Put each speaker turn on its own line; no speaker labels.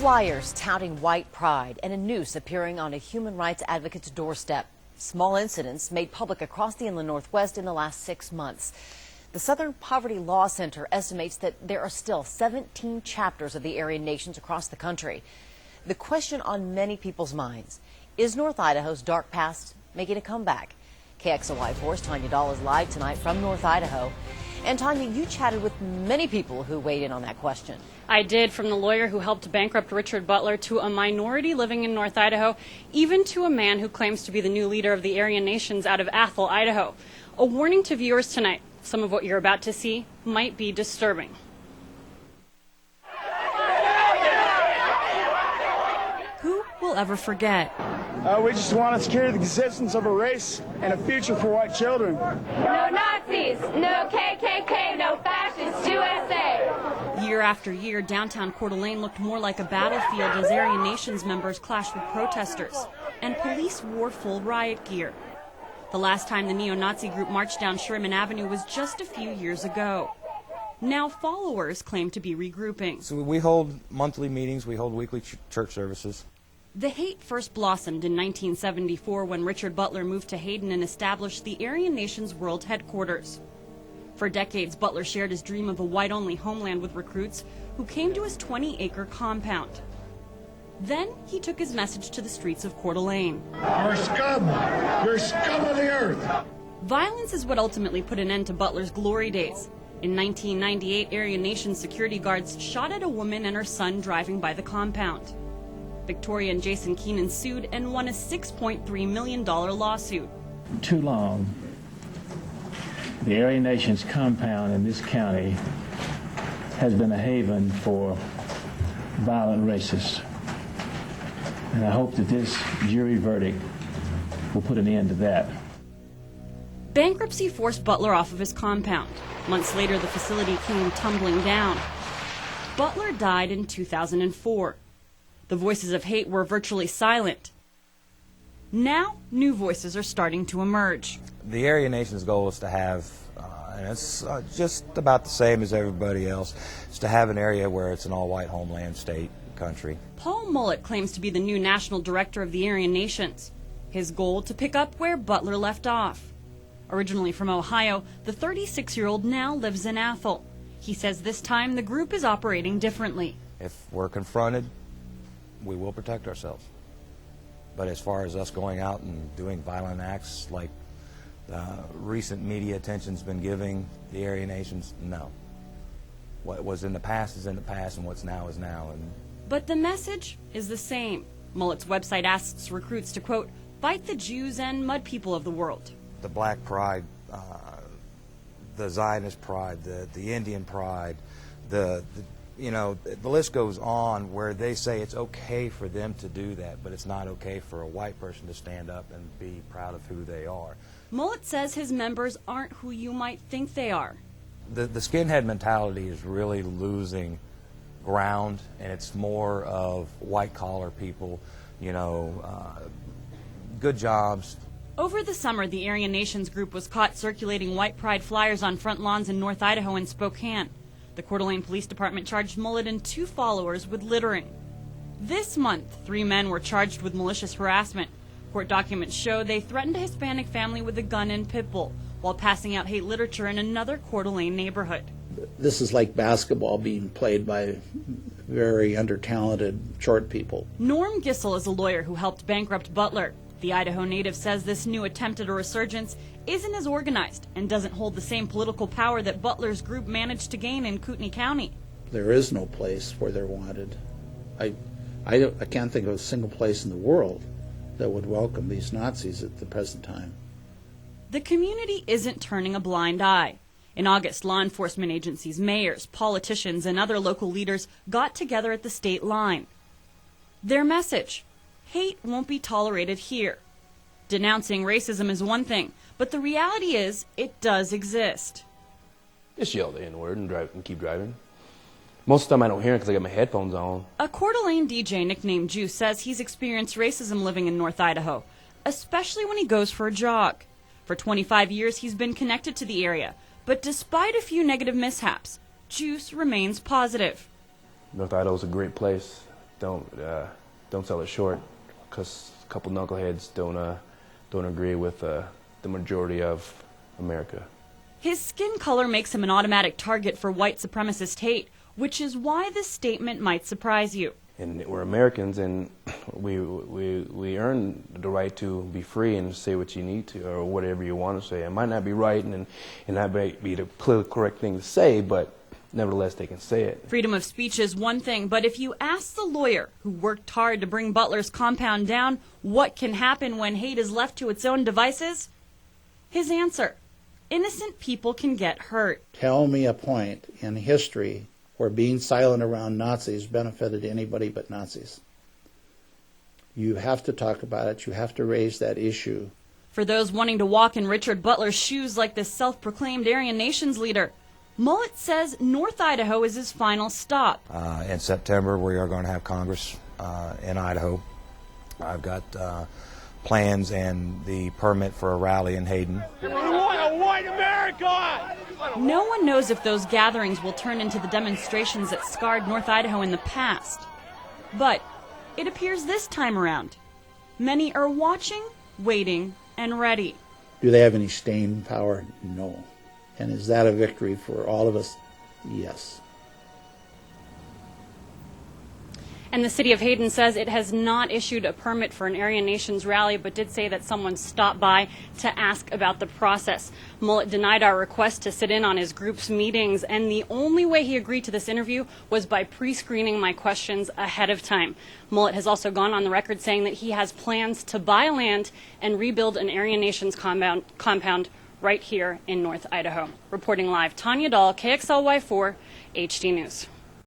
Flyers touting white pride and a noose appearing on a human rights advocate's doorstep. Small incidents made public across the inland Northwest in the last 6 months. The Southern Poverty Law Center estimates that there are still 17 chapters of the Aryan Nations across the country. The question on many people's minds, is North Idaho's dark past making a comeback? KXLY4's Tania Dall is live tonight from North Idaho. And Tania, you chatted with many people who weighed in on that question.
I did, from the lawyer who helped bankrupt Richard Butler to a minority living in North Idaho, even to a man who claims to be the new leader of the Aryan Nations out of Athol, Idaho. A warning to viewers tonight, some of what you're about to see might be disturbing. Who will ever forget?
We just want to secure the existence of a race and a future for white children.
No Nazis, no KKK, no fascists, USA.
Year after year, downtown Coeur d'Alene looked more like a battlefield as Aryan Nations members clashed with protesters, and police wore full riot gear. The last time the neo-Nazi group marched down Sherman Avenue was just a few years ago. Now followers claim to be regrouping.
So we hold monthly meetings, we hold weekly church services.
The hate first blossomed in 1974 when Richard Butler moved to Hayden and established the Aryan Nations World Headquarters. For decades, Butler shared his dream of a white-only homeland with recruits who came to his 20-acre compound. Then he took his message to the streets of Coeur d'Alene.
You're scum! You're scum of the earth!
Violence is what ultimately put an end to Butler's glory days. In 1998, Aryan Nations security guards shot at a woman and her son driving by the compound. Victoria and Jason Keenan sued and won a $6.3 million lawsuit.
Too long, the Aryan Nations compound in this county has been a haven for violent racists. And I hope that this jury verdict will put an end to that.
Bankruptcy forced Butler off of his compound. Months later, the facility came tumbling down. Butler died in 2004. The voices of hate were virtually silent. Now, new voices are starting to emerge.
The Aryan Nations goal is to have, and it's just about the same as everybody else, is to have an area where it's an all-white homeland state country.
Paul Mullet claims to be the new national director of the Aryan Nations. His goal, to pick up where Butler left off. Originally from Ohio, the 36-year-old now lives in Athol. He says this time the group is operating differently.
If we're confronted, we will protect ourselves. But as far as us going out and doing violent acts like recent media attention's been giving the Aryan Nations, no. What was in the past is in the past, and what's now is now.
But the message is the same. Mullet's website asks recruits to, quote, fight the Jews and mud people of the world.
The black pride, the Zionist pride, the Indian pride, you know, the list goes on where they say it's okay for them to do that, but it's not okay for a white person to stand up and be proud of who they are.
Mullet says his members aren't who you might think they are.
The skinhead mentality is really losing ground, and it's more of white-collar people, you know, good jobs.
Over the summer, the Aryan Nations group was caught circulating white pride flyers on front lawns in North Idaho and Spokane. The Coeur d'Alene Police Department charged Mullet and 2 followers with littering. This month, 3 men were charged with malicious harassment. Court documents show they threatened a Hispanic family with a gun and pit bull while passing out hate literature in another Coeur d'Alene neighborhood.
This is like basketball being played by very under-talented short people.
Norm Gissel is a lawyer who helped bankrupt Butler. The Idaho native says this new attempt at a resurgence isn't as organized and doesn't hold the same political power that Butler's group managed to gain in Kootenai County.
There is no place where they're wanted. I can't think of a single place in the world that would welcome these Nazis at the present time.
The community isn't turning a blind eye. In August, law enforcement agencies, mayors, politicians, and other local leaders got together at the state line. Their message: hate won't be tolerated here. Denouncing racism is one thing, but the reality is it does exist.
Just yell the N-word and keep driving. Most of the time I don't hear it because I got my headphones on.
A Coeur d'Alene DJ nicknamed Juice says he's experienced racism living in North Idaho, especially when he goes for a jog. For 25 years he's been connected to the area, but despite a few negative mishaps, Juice remains positive.
North Idaho is a great place don't sell it short, because a couple knuckleheads don't agree with the majority of America.
His skin color makes him an automatic target for white supremacist hate, which is why this statement might surprise you.
And we're Americans, and we earn the right to be free and say what you need to, or whatever you want to say. It might not be right, and not be the politically correct thing to say, but nevertheless, they can say it.
Freedom of speech is one thing, but if you ask the lawyer who worked hard to bring Butler's compound down what can happen when hate is left to its own devices, his answer: innocent people can get hurt.
Tell me a point in history where being silent around Nazis benefited anybody but Nazis. You have to talk about it. You have to raise that issue.
For those wanting to walk in Richard Butler's shoes like this self-proclaimed Aryan Nations leader, Mullet says North Idaho is his final stop.
In September, we are going to have Congress in Idaho. I've got plans and the permit for a rally in Hayden.
We want a white America!
No one knows if those gatherings will turn into the demonstrations that scarred North Idaho in the past. But it appears this time around, many are watching, waiting, and ready.
Do they have any staying power? No. And is that a victory for all of us? Yes.
And the city of Hayden says it has not issued a permit for an Aryan Nations rally, but did say that someone stopped by to ask about the process. Mullet denied our request to sit in on his group's meetings, and the only way he agreed to this interview was by pre-screening my questions ahead of time. Mullet has also gone on the record saying that he has plans to buy land and rebuild an Aryan Nations compound right here in North Idaho. Reporting live, Tania, Dall, KXLY4, HD News.